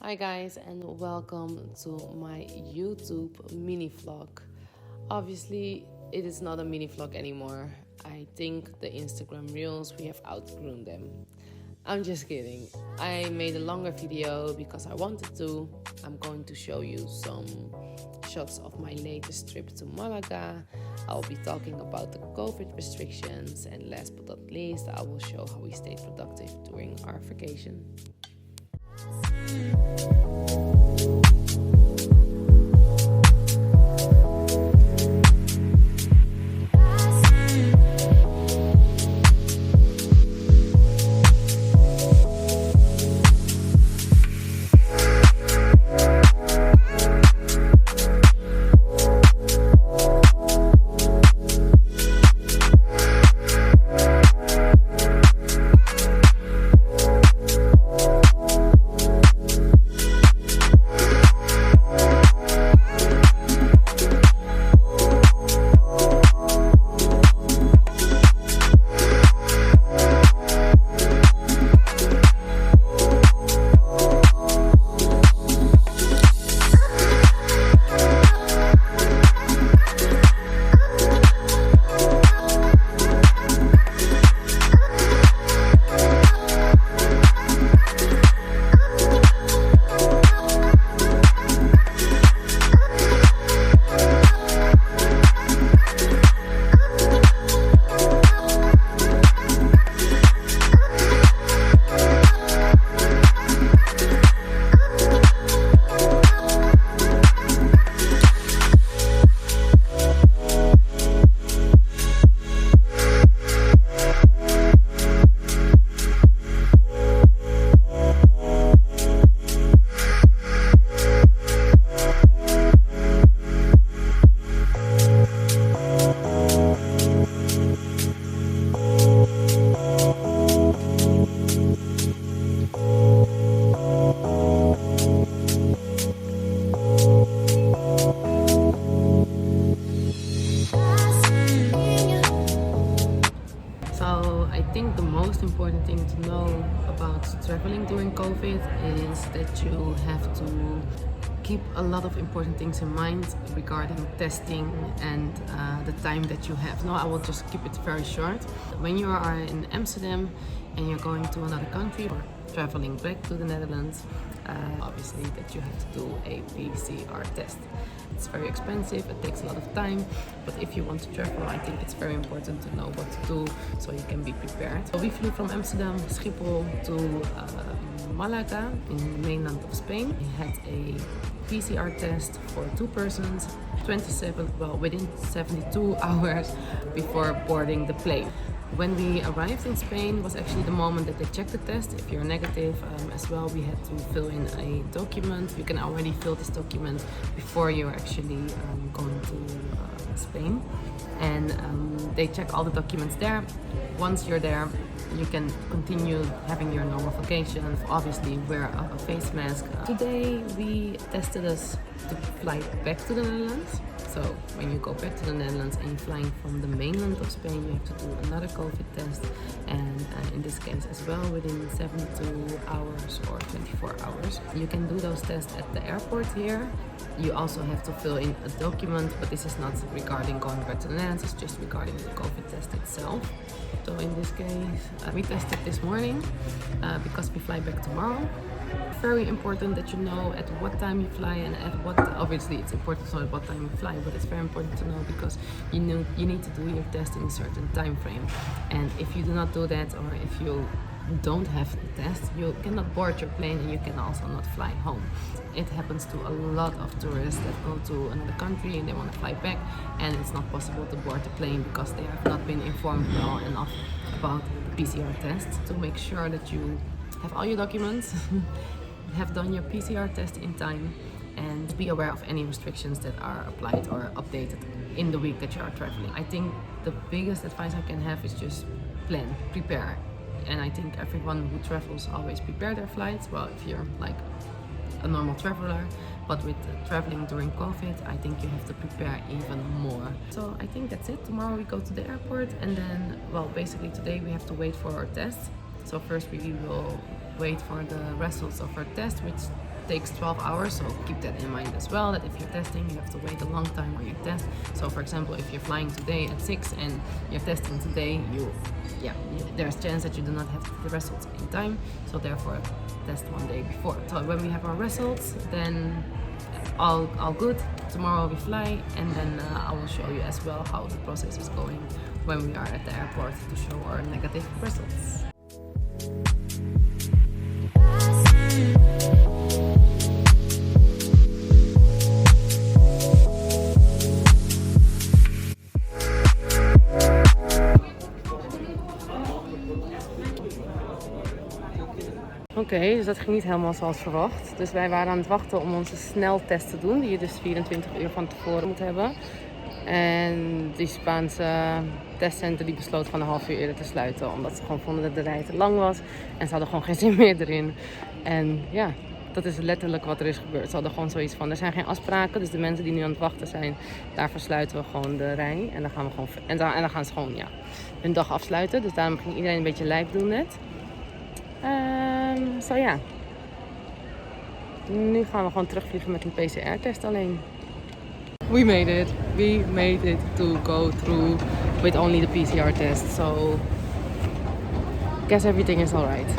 Hi guys, and welcome to my YouTube mini vlog. Obviously it is not a mini vlog anymore. I think the Instagram reels, we have outgrown them. I'm just kidding. I made a longer video because I wanted to. I'm going to show you some shots of my latest trip to Malaga. I'll be talking about the COVID restrictions, and last but not least, I will show how we stayed productive during our vacation. I think the most important thing to know about traveling during COVID is that you have to keep a lot of important things in mind regarding testing and the time that you have. No, I will just keep it very short. When you are in Amsterdam and you're going to another country or traveling back to the Netherlands, obviously that you have to do a PCR test. It's very expensive, it takes a lot of time, but if you want to travel, I think it's very important to know what to do so you can be prepared. So we flew from Amsterdam, Schiphol to Malaga in the mainland of Spain. We had a PCR test for 2 persons, within 72 hours before boarding the plane. When we arrived in Spain was actually the moment that they checked the test. If you're negative as well, we had to fill in a document. You can already fill this document before you're actually going to Spain. And they check all the documents there. Once you're there, you can continue having your normal vacation. Obviously, wear a face mask. Today, we tested us to fly back to the Netherlands. So when you go back to the Netherlands and you're flying from the mainland of Spain, you have to do another COVID test, and in this case as well within 72 hours or 24 hours. You can do those tests at the airport here. You also have to fill in a document, but this is not regarding going back to the Netherlands, it's just regarding the COVID test itself. So in this case, we tested this morning because we fly back tomorrow. Very important that you know at what time you fly and at what, obviously it's important to know at what time you fly, but it's very important to know because you need to do your test in a certain time frame. And if you do not do that, or if you don't have the test, you cannot board your plane and you can also not fly home. It happens to a lot of tourists that go to another country and they want to fly back, and it's not possible to board the plane because they have not been informed well enough about the PCR test. To make sure that you have all your documents, have done your PCR test in time, and be aware of any restrictions that are applied or updated in the week that you are traveling. I think the biggest advice I can have is just plan, prepare. And I think everyone who travels always prepare their flights. Well, if you're like a normal traveler, but with traveling during COVID, I think you have to prepare even more. So I think that's it. Tomorrow we go to the airport, and then, well, basically today we have to wait for our test. So first we will wait for the results of our test, which takes 12 hours, so keep that in mind as well, that if you're testing, you have to wait a long time on your test. So for example, if you're flying today at 6 and you're testing today, there's a chance that you do not have the results in time, so therefore test one day before. So when we have our results, then all good. Tomorrow we fly, and then I will show you as well how the process is going when we are at the airport to show our negative results. Oké, dus dat ging niet helemaal zoals verwacht. Dus wij waren aan het wachten om onze sneltest te doen, die je dus 24 uur van tevoren moet hebben. En die Spaanse testcenter die besloot gewoon een half uur eerder te sluiten, omdat ze gewoon vonden dat de rij te lang was. En ze hadden gewoon geen zin meer erin. En ja, dat is letterlijk wat er is gebeurd. Ze hadden gewoon zoiets van, er zijn geen afspraken, dus de mensen die nu aan het wachten zijn, daar versluiten we gewoon de rij. En dan gaan we gewoon, en dan gaan ze gewoon hun dag afsluiten. Dus daarom ging iedereen een beetje lijp doen net. So ja, nu gaan we gewoon terugvliegen met een PCR-test alleen. We made it. We made it to go through with only the PCR test. So, guess everything is alright.